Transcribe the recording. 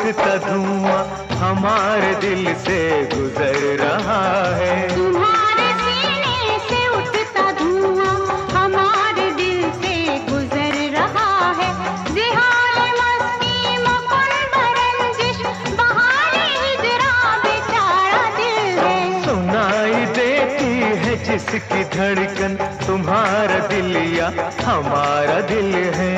उठता धुआं हमारे दिल से गुजर रहा है। तुम्हारे सीने से उठता धुआं हमारे दिल से गुजर रहा है। जिहारे मस्ती मकुन बरंजिश बहारे हिजरा बेचारा दिल है। सुनाई देती है जिसकी धड़कन तुम्हारा दिल या हमारा दिल है।